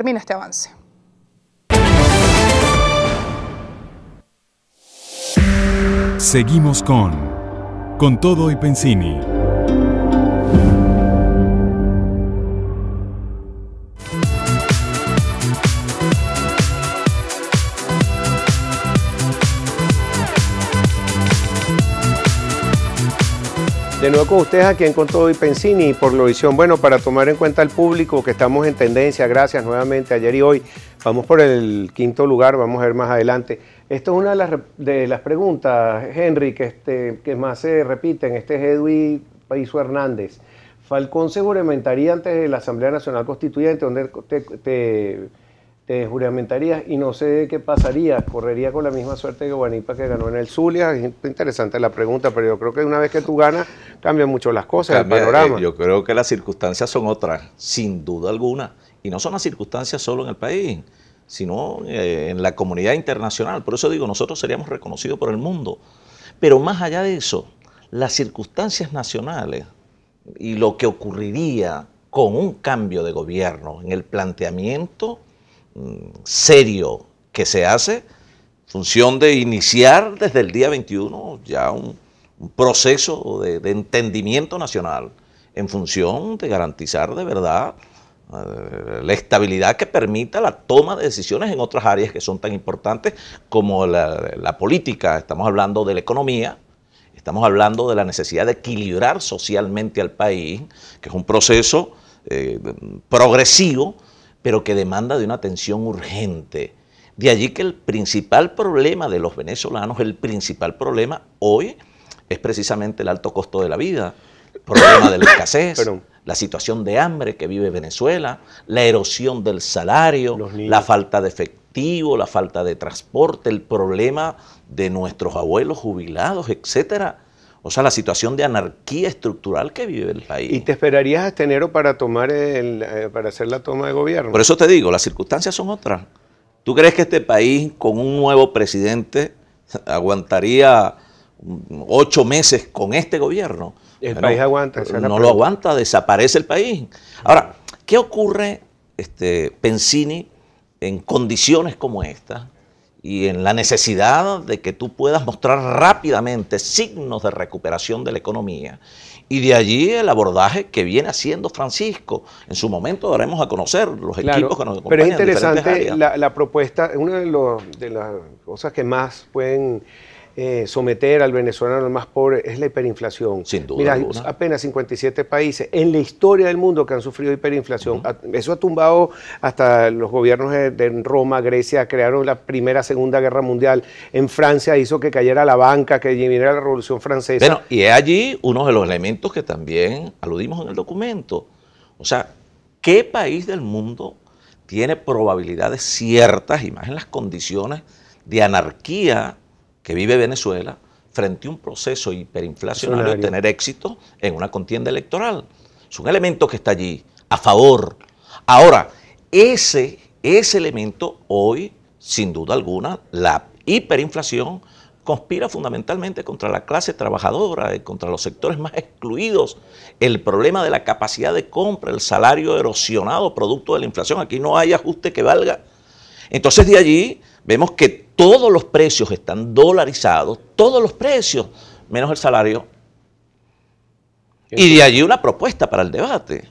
termina este avance. Seguimos con Todo y Pensini. De nuevo con ustedes aquí en Con Todo y Pensini y por Globovisión. Bueno, para tomar en cuenta al público que estamos en tendencia, gracias nuevamente ayer y hoy. Vamos por el quinto lugar, vamos a ver más adelante. Esta es una de las preguntas, Henry, que más se repiten. Este es Edwin Paiso Hernández. Falcón se juramentaría antes de la Asamblea Nacional Constituyente, donde te juramentarías y no sé qué pasaría, correría con la misma suerte que Guanipa que ganó en el Zulia. Es interesante la pregunta, pero yo creo que una vez que tú ganas, cambian mucho las cosas, el panorama. Yo creo que las circunstancias son otras, sin duda alguna, y no son las circunstancias solo en el país, sino en la comunidad internacional. Por eso digo, nosotros seríamos reconocidos por el mundo. Pero más allá de eso, las circunstancias nacionales y lo que ocurriría con un cambio de gobierno en el planteamiento serio que se hace, función de iniciar desde el día 21 ya un proceso de entendimiento nacional en función de garantizar de verdad la estabilidad que permita la toma de decisiones en otras áreas que son tan importantes como la política. Estamos hablando de la economía, estamos hablando de la necesidad de equilibrar socialmente al país, que es un proceso progresivo, pero que demanda de una atención urgente. De allí que el principal problema de los venezolanos, el principal problema hoy es precisamente el alto costo de la vida, el problema de la escasez, la situación de hambre que vive Venezuela, la erosión del salario, la falta de efectivo, la falta de transporte, el problema de nuestros abuelos jubilados, etcétera. O sea, la situación de anarquía estructural que vive el país. ¿Y te esperarías hasta enero para para hacer la toma de gobierno? Por eso te digo, las circunstancias son otras. ¿Tú crees que este país con un nuevo presidente aguantaría 8 meses con este gobierno? El país aguanta. No lo aguanta, desaparece el país. Ahora, ¿qué ocurre, Pensini, en condiciones como esta? Y en la necesidad de que tú puedas mostrar rápidamente signos de recuperación de la economía. Y de allí el abordaje que viene haciendo Francisco. En su momento daremos a conocer los equipos que nos acompañan. Pero es interesante la propuesta, una de las cosas que más pueden someter al venezolano más pobre es la hiperinflación. Sin duda. Mira, hay apenas 57 países en la historia del mundo que han sufrido hiperinflación. Eso ha tumbado hasta los gobiernos de Roma, Grecia, crearon la Primera, Segunda Guerra Mundial. En Francia hizo que cayera la banca, que viniera la Revolución Francesa. Bueno, y es allí uno de los elementos que también aludimos en el documento. O sea, ¿qué país del mundo tiene probabilidades ciertas, y más en las condiciones de anarquía que vive Venezuela, frente a un proceso hiperinflacionario, tener éxito en una contienda electoral? Es un elemento que está allí, a favor. Ahora, ese elemento hoy, sin duda alguna, la hiperinflación conspira fundamentalmente contra la clase trabajadora, contra los sectores más excluidos. El problema de la capacidad de compra, el salario erosionado producto de la inflación, aquí no hay ajuste que valga. Entonces de allí vemos que todos los precios están dolarizados, todos los precios, menos el salario. Y de allí una propuesta para el debate,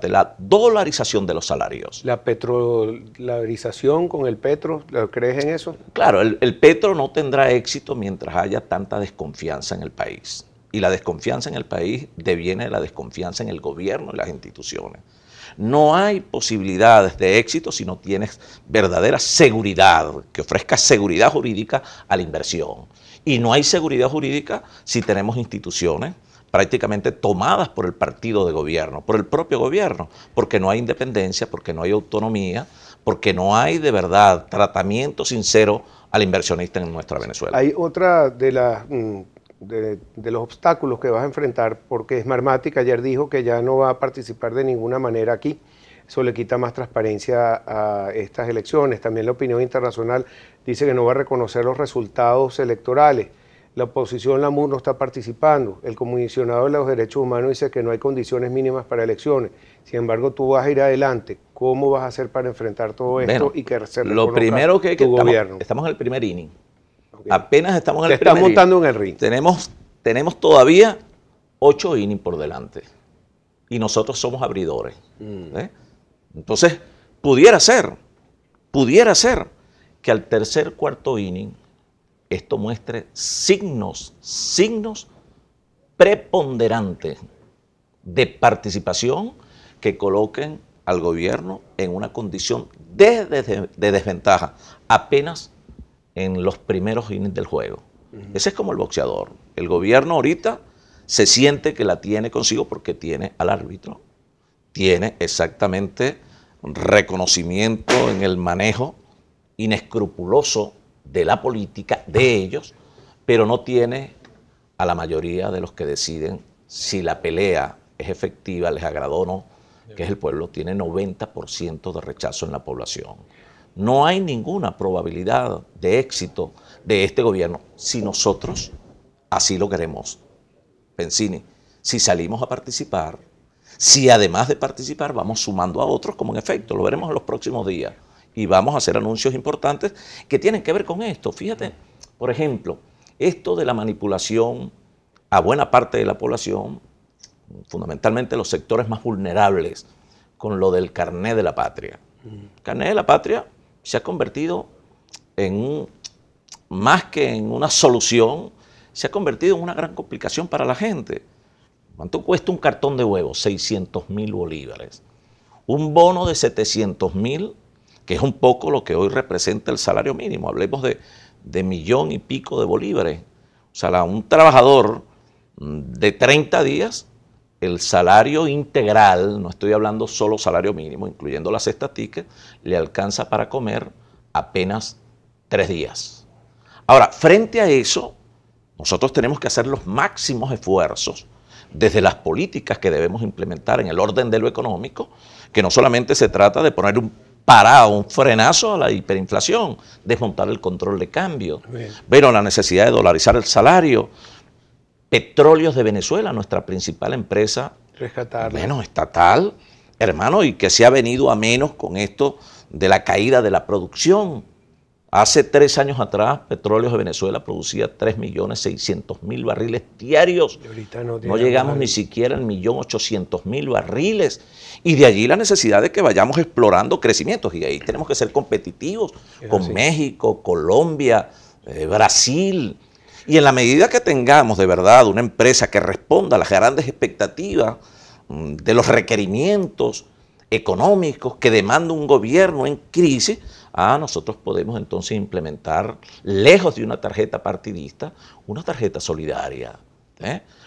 la dolarización de los salarios. La petrolarización con el petro, ¿crees en eso? Claro, el petro no tendrá éxito mientras haya tanta desconfianza en el país. Y la desconfianza en el país deviene de la desconfianza en el gobierno y las instituciones. No hay posibilidades de éxito si no tienes verdadera seguridad, que ofrezca seguridad jurídica a la inversión. Y no hay seguridad jurídica si tenemos instituciones prácticamente tomadas por el partido de gobierno, por el propio gobierno, porque no hay independencia, porque no hay autonomía, porque no hay de verdad tratamiento sincero al inversionista en nuestra Venezuela. Hay otra de los obstáculos que vas a enfrentar, porque Smartmatic ayer dijo que ya no va a participar de ninguna manera aquí. Eso le quita más transparencia a estas elecciones. También la opinión internacional dice que no va a reconocer los resultados electorales. La oposición, la MUD, no está participando. El Comisionado de los Derechos Humanos dice que no hay condiciones mínimas para elecciones. Sin embargo, tú vas a ir adelante. ¿Cómo vas a hacer para enfrentar todo esto y que se lo primero que gobierno? Estamos en el primer inning. Okay. Apenas estamos en el primer inning. Te estás montando en el ring. Tenemos todavía 8 innings por delante. Y nosotros somos abridores. Entonces, pudiera ser que al tercer, cuarto inning esto muestre signos preponderantes de participación que coloquen al gobierno en una condición de desventaja apenas en los primeros innings del juego. Ese es como el boxeador. El gobierno ahorita se siente que la tiene consigo porque tiene al árbitro, tiene exactamente reconocimiento en el manejo inescrupuloso de la política de ellos, pero no tiene a la mayoría de los que deciden si la pelea es efectiva, les agradó o no, que es el pueblo. Tiene 90% de rechazo en la población. No hay ninguna probabilidad de éxito de este gobierno si nosotros así lo queremos. Pensini, si salimos a participar, si además de participar vamos sumando a otros, como en efecto lo veremos en los próximos días, y vamos a hacer anuncios importantes que tienen que ver con esto. Fíjate, por ejemplo, esto de la manipulación a buena parte de la población, fundamentalmente los sectores más vulnerables, con lo del carné de la patria. El carné de la patria se ha convertido más que en una solución, se ha convertido en una gran complicación para la gente. ¿Cuánto cuesta un cartón de huevos? 600.000 bolívares. Un bono de 700.000, que es un poco lo que hoy representa el salario mínimo. Hablemos de millón y pico de bolívares. O sea, un trabajador de 30 días, el salario integral, no estoy hablando solo salario mínimo, incluyendo la cesta ticket, le alcanza para comer apenas 3 días. Ahora, frente a eso, nosotros tenemos que hacer los máximos esfuerzos desde las políticas que debemos implementar en el orden de lo económico, que no solamente se trata de poner un parado, un frenazo a la hiperinflación, desmontar el control de cambio, pero la necesidad de dolarizar el salario. Petróleos de Venezuela, nuestra principal empresa, estatal, hermano, y que se ha venido a menos con esto de la caída de la producción. Hace 3 años atrás, Petróleos de Venezuela producía 3.600.000 barriles diarios. No llegamos ni siquiera al 1.800.000 barriles. Y de allí la necesidad de que vayamos explorando crecimientos. Y ahí tenemos que ser competitivos con México, Colombia, Brasil. Y en la medida que tengamos de verdad una empresa que responda a las grandes expectativas de los requerimientos económicos que demanda un gobierno en crisis, nosotros podemos entonces implementar, lejos de una tarjeta partidista, una tarjeta solidaria,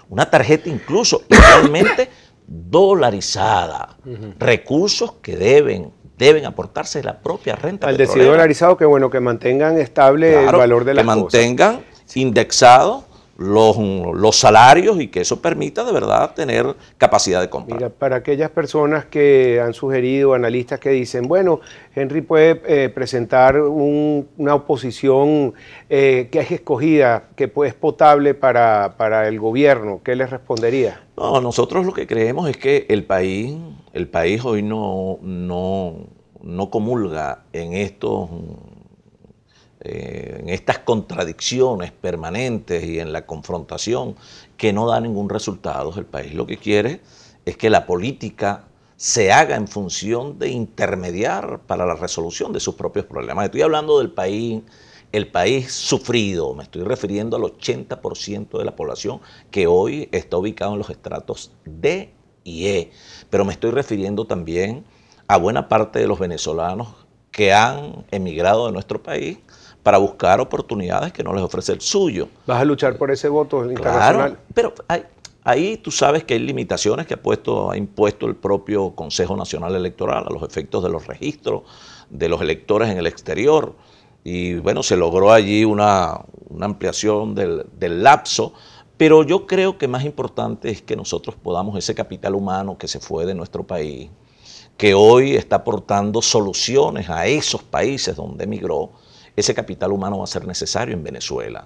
una tarjeta incluso igualmente dolarizada, recursos que deben aportarse de la propia renta al petrolera. decir dolarizado, que bueno, que mantengan estable el valor de las cosas. Que mantengan indexados los salarios y que eso permita de verdad tener capacidad de compra. Mira, para aquellas personas que han sugerido, analistas que dicen, bueno, Henry puede presentar una oposición que es escogida, que es potable para el gobierno, ¿qué les respondería? No, nosotros lo que creemos es que el país hoy no comulga en estas contradicciones permanentes y en la confrontación que no da ningún resultado. El país lo que quiere es que la política se haga en función de intermediar para la resolución de sus propios problemas. Estoy hablando del país, el país sufrido, me estoy refiriendo al 80% de la población que hoy está ubicado en los estratos D y E, pero me estoy refiriendo también a buena parte de los venezolanos que han emigrado de nuestro país para buscar oportunidades que no les ofrece el suyo. ¿Vas a luchar por ese voto internacional? Claro, pero ahí tú sabes que hay limitaciones que ha impuesto el propio Consejo Nacional Electoral a los efectos de los registros de los electores en el exterior. Y bueno, se logró allí una ampliación del lapso, pero yo creo que más importante es que nosotros podamos, ese capital humano que se fue de nuestro país, que hoy está aportando soluciones a esos países donde emigró, ese capital humano va a ser necesario en Venezuela.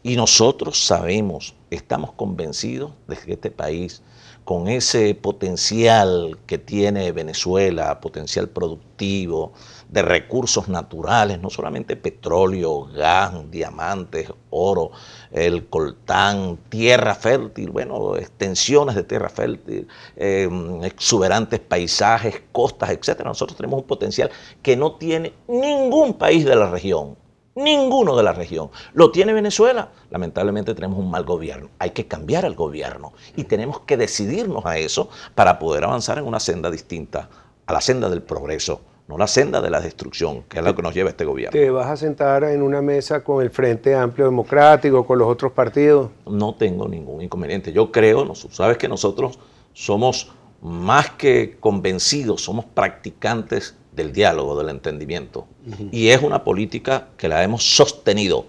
Y nosotros sabemos, estamos convencidos de que este país, con ese potencial que tiene Venezuela, potencial productivo, de recursos naturales, no solamente petróleo, gas, diamantes, oro, el coltán, tierra fértil, bueno, extensiones de tierra fértil, exuberantes paisajes, costas, etcétera. Nosotros tenemos un potencial que no tiene ningún país de la región. Ninguno de la región. Lo tiene Venezuela. Lamentablemente tenemos un mal gobierno. Hay que cambiar el gobierno y tenemos que decidirnos a eso para poder avanzar en una senda distinta, a la senda del progreso, no la senda de la destrucción, que es lo que nos lleva este gobierno. ¿Te vas a sentar en una mesa con el Frente Amplio Democrático, con los otros partidos? No tengo ningún inconveniente. Yo creo, sabes que nosotros somos más que convencidos, somos practicantes del diálogo, del entendimiento. Y es una política que la hemos sostenido